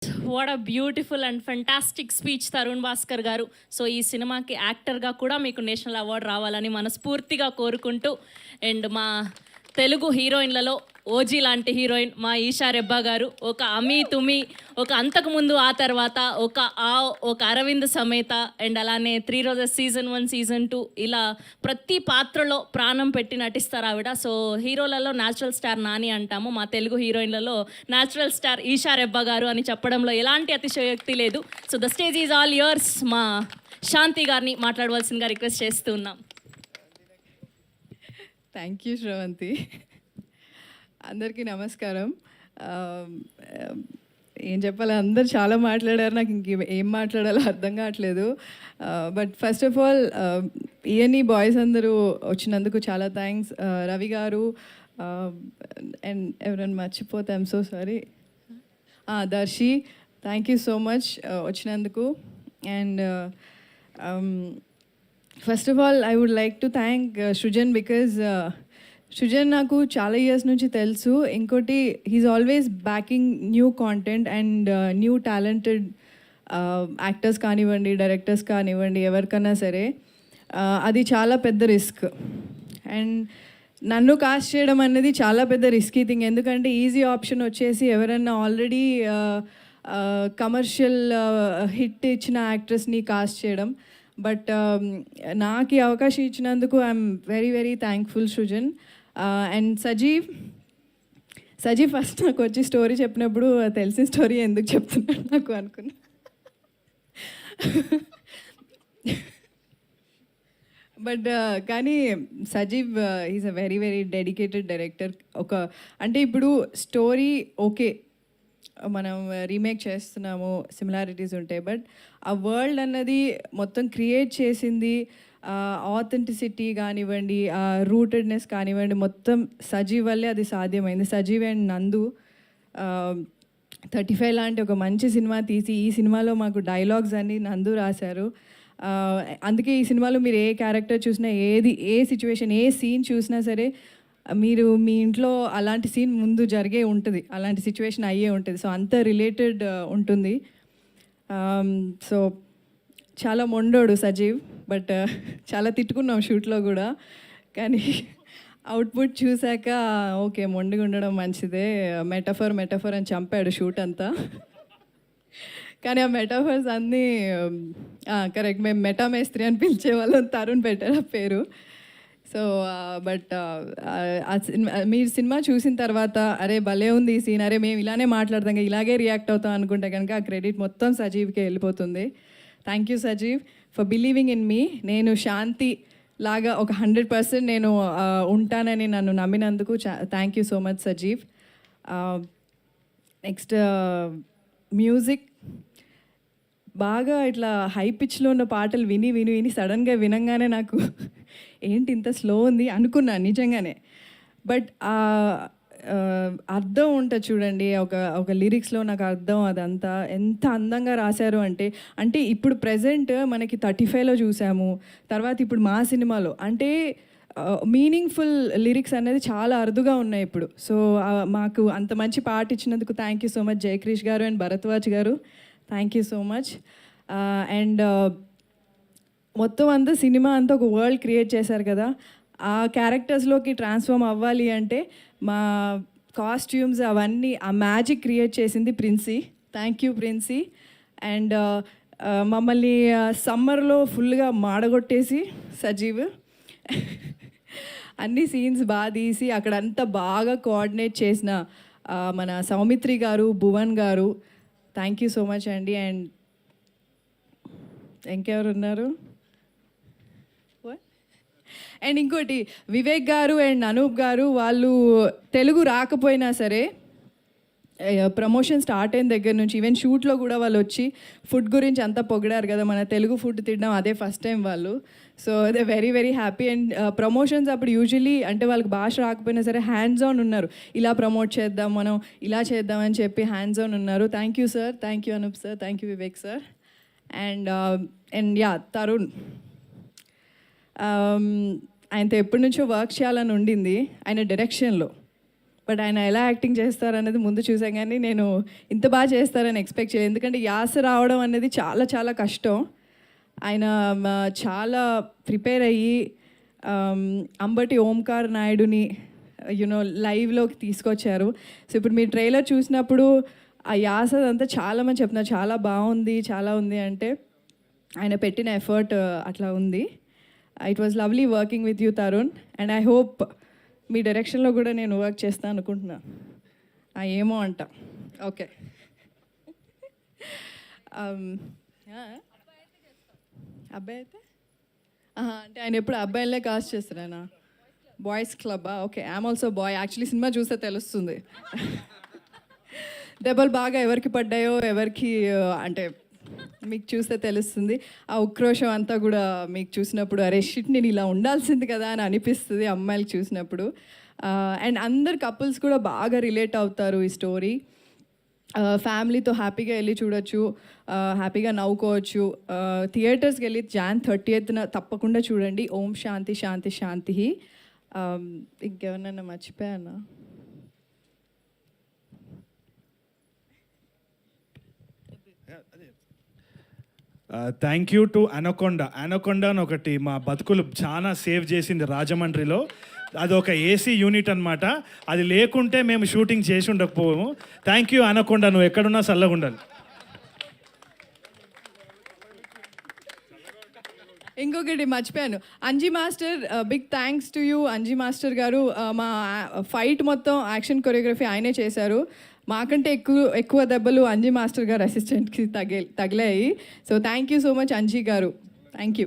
What a beautiful and fantastic speech Tarun Bhaskar గారు. So ఈ సినిమాకి యాక్టర్గా కూడా మీకు నేషనల్ అవార్డు రావాలని మనస్ఫూర్తిగా కోరుకుంటూ, అండ్ మా తెలుగు హీరోయిన్లలో ఓజీ లాంటి హీరోయిన్ మా ఈషా రెబ్బా గారు, ఒక అమీ తుమి, ఒక అంతకుముందు ఆ తర్వాత ఒక అరవింద్ సమేత, అండ్ అలానే 3 రోజెస్ సీజన్ 1 సీజన్ 2 ఇలా ప్రతి పాత్రలో ప్రాణం పెట్టి నటిస్తారు ఆవిడ. సో హీరోలలో న్యాచురల్ స్టార్ నాని అంటాము, మా తెలుగు హీరోయిన్లలో న్యాచురల్ స్టార్ ఈషా రెబ్బా గారు అని చెప్పడంలో ఎలాంటి అతిశయోక్తి లేదు. So the stage is all yours. మా శాంతి గారిని మాట్లాడవలసిందిగా రిక్వెస్ట్ చేస్తూ ఉన్నాం. Thank you Sravanthi. అందరికీ నమస్కారం. ఏం చెప్పాలి, అందరు చాలా మాట్లాడారు, నాకు ఇంక ఏం మాట్లాడాలో అర్థం కావట్లేదు. But first of all ENE boys అందరూ వచ్చినందుకు చాలా థ్యాంక్స్. రవి గారు అండ్ ఎవరైనా మర్చిపోతే I'm so sorry. Darshi, thank you so much వచ్చినందుకు. And first of all I would like to thank Srujan, because Srujan నాకు చాలా ఇయర్స్ నుంచి తెలుసు. ఇంకోటి, he's always backing new content and new talented actors కానివ్వండి, డైరెక్టర్స్ కానివ్వండి, ఎవరికన్నా సరే. అది చాలా పెద్ద రిస్క్. అండ్ నన్ను కాస్ట్ చేయడం అనేది చాలా పెద్ద రిస్కీ థింగ్, ఎందుకంటే ఈజీ ఆప్షన్ వచ్చేసి ఎవరన్నా ఆల్రెడీ కమర్షియల్ హిట్ ఇచ్చిన యాక్ట్రెస్ని కాస్ట్ చేయడం. బట్ నాకు ఈ అవకాశం ఇచ్చినందుకు I'm very very thankful Srujan. And Sajeev first నాకు వచ్చి స్టోరీ చెప్పినప్పుడు తెలిసిన స్టోరీ ఎందుకు చెప్తున్నాడు నాకు అనుకున్నా. బట్ కానీ Sajeev is a very very dedicated director. అంటే ఇప్పుడు స్టోరీ ఓకే, మనం రీమేక్ చేస్తున్నాము, సిమిలారిటీస్ ఉంటాయి, బట్ ఆ వరల్డ్ అన్నది మొత్తం క్రియేట్ చేసింది, ఆథెంటిసిటీ కానివ్వండి, ఆ రూటెడ్నెస్ కానివ్వండి, మొత్తం సజీవ్ వల్లే అది సాధ్యమైంది. సజీవ్ అండ్ నందు 35 లాంటి ఒక మంచి సినిమా తీసి ఈ సినిమాలో మాకు డైలాగ్స్ అన్ని నందు రాశారు. అందుకే ఈ సినిమాలో మీరు ఏ క్యారెక్టర్ చూసినా, ఏ సిచ్యువేషన్, ఏ సీన్ చూసినా సరే మీరు మీ ఇంట్లో అలాంటి సీన్ ముందు జరిగే ఉంటుంది, అలాంటి సిచ్యువేషన్ అయ్యే ఉంటుంది. సో అంత రిలేటెడ్ ఉంటుంది. సో చాలా మొండోడు సజీవ్, బట్ చాలా తిట్టుకున్నాం షూట్లో కూడా. కానీ అవుట్పుట్ చూశాక ఓకే, మొండిగా ఉండడం మంచిదే, మెటఫర్ అని చంపాడు షూట్ అంతా. కానీ ఆ మెటాఫర్స్ అన్నీ కరెక్ట్. మేము మెటామేస్త్రి అని పిలిచేవాళ్ళం, తరుణ్ పెట్టారు ఆ పేరు. సో బట్ మీరు సినిమా చూసిన తర్వాత అరే భలే ఉంది ఈ సీన్, అరే మేము ఇలానే మాట్లాడతాం, ఇలాగే రియాక్ట్ అవుతాం అనుకుంటే కనుక ఆ క్రెడిట్ మొత్తం సజీవ్కే వెళ్ళిపోతుంది. Thank you Sajeev for believing in me. నేను శాంతి లాగా ఒక 100% నేను ఉంటానని నన్ను నమ్మినందుకు thank you so much Sajeev. Next music, బాగా ఇట్లా హై పిచ్లో ఉన్న పాటలు విని సడన్గా వినంగానే నాకు ఏంటి ఇంత స్లో ఉంది అనుకున్నాను నిజంగానే. బట్ అర్థం ఉంటుంది చూడండి, ఒక లిరిక్స్లో నాకు అర్థం, అదంతా ఎంత అందంగా రాశారు అంటే ఇప్పుడు ప్రజెంట్ మనకి 35లో చూసాము, తర్వాత ఇప్పుడు మా సినిమాలో అంటే మీనింగ్ఫుల్ లిరిక్స్ అనేది చాలా అరుదుగా ఉన్నాయి ఇప్పుడు. సో మాకు అంత మంచి పాట ఇచ్చినందుకు thank you so much Jaykrish గారు అండ్ భరద్వాజ్ గారు, thank you so much. And మొత్తం అంతా సినిమా అంతా ఒక వరల్డ్ క్రియేట్ చేశారు కదా, ఆ క్యారెక్టర్స్లోకి ట్రాన్స్ఫార్మ్ అవ్వాలి అంటే మా కాస్ట్యూమ్స్ అవన్నీ ఆ మ్యాజిక్ క్రియేట్ చేసింది Princy. Thank you Princy. And మమ్మల్ని సమ్మర్లో ఫుల్గా మాడగొట్టేసి సజీవ్ అన్ని సీన్స్ బాగా తీసి అక్కడంతా బాగా కోఆర్డినేట్ చేసిన మన సౌమిత్రి గారు, భువన్ గారు, థ్యాంక్ యూ సో మచ్ అండి. అండ్ ఇంకెవరు ఉన్నారు, అండ్ ఇంకోటి వివేక్ గారు అండ్ అనూప్ గారు, వాళ్ళు తెలుగు రాకపోయినా సరే ప్రమోషన్ స్టార్ట్ అయిన దగ్గర నుంచి ఈవెన్ షూట్లో కూడా వాళ్ళు వచ్చి ఫుడ్ గురించి అంతా పొగిడారు కదా, మన తెలుగు ఫుడ్ తినడం అదే ఫస్ట్ టైం వాళ్ళు. So they very very happy. And promotions అప్పుడు యూజువలీ అంటే వాళ్ళకి భాష రాకపోయినా సరే హ్యాండ్స్ ఆన్ ఉన్నారు, ఇలా ప్రమోట్ చేద్దాం, మనం ఇలా చేద్దాం అని చెప్పి హ్యాండ్స్ ఆన్ ఉన్నారు. Thank you sir, thank you Anup sir, thank you Vivek sir. And yeah Tarun, ఆయనతో ఎప్పటి నుంచో వర్క్ చేయాలని ఉండింది ఆయన డైరెక్షన్లో. బట్ ఆయన ఎలా యాక్టింగ్ చేస్తారనేది ముందు చూసాం, కానీ నేను ఇంత బాగా చేస్తారని ఎక్స్పెక్ట్ చేయలేదు. ఎందుకంటే యాస రావడం అనేది చాలా చాలా కష్టం. ఆయన చాలా ప్రిపేర్ అయ్యి అంబటి ఓంకార్ నాయుడుని లైవ్లోకి తీసుకొచ్చారు. సో ఇప్పుడు మీ ట్రైలర్ చూసినప్పుడు ఆ యాస అంతా చాలామంది చెప్తున్నారు చాలా బాగుంది, చాలా ఉంది అంటే ఆయన పెట్టిన ఎఫర్ట్ అట్లా ఉంది. It was lovely working with you Tarun, and I hope మీ డైరెక్షన్లో కూడా నేను వర్క్ చేస్తాను అనుకుంటున్నా. ఏమో అంట. ఓకే. అబ్బాయి అయితే అంటే ఆయన ఎప్పుడు అబ్బాయిలనే కాస్ట్ చేస్తారా? బాయ్స్ క్లబ్బా? Okay, I'm also boy. Actually cinema చూస్తే తెలుస్తుంది. దెబ్బలు బాగా ఎవరికి పడ్డాయో ఎవరికి అంటే మీకు చూస్తే తెలుస్తుంది. ఆ ఉక్రోషం అంతా కూడా మీకు చూసినప్పుడు అరే షిట్ నేను ఇలా ఉండాల్సింది కదా అని అనిపిస్తుంది అమ్మాయిలకు చూసినప్పుడు. అండ్ అందరు కపుల్స్ కూడా బాగా రిలేట్ అవుతారు ఈ స్టోరీ. ఫ్యామిలీతో హ్యాపీగా వెళ్ళి చూడొచ్చు, హ్యాపీగా నవ్వుకోవచ్చు. థియేటర్స్కి వెళ్ళి Jan 30th తప్పకుండా చూడండి. ఓం శాంతి శాంతి శాంతి. ఇంకెవరన్నా మర్చిపోయానా? Thank you to Anaconda. Anaconda అని ఒకటి మా బతుకులు చాలా సేవ్ చేసింది రాజమండ్రిలో. అది ఒక ఏసీ యూనిట్ అనమాట. అది లేకుంటే మేము షూటింగ్ చేసి ఉండకపోము. థ్యాంక్ యూ అనకొండ, నువ్వు ఎక్కడున్నా చల్లగా ఉండాలి. ఇంకొకటి మర్చిపోయాను, Anji master, big thanks to you Anji master garu. మా ఫైట్ మొత్తం యాక్షన్ కొరియోగ్రఫీ ఆయనే చేశారు. మాకంటే ఎక్కువ దెబ్బలు అంజీ మాస్టర్ గారు అసిస్టెంట్కి తగిలాయి. So thank you so much Anji garu. Thank you.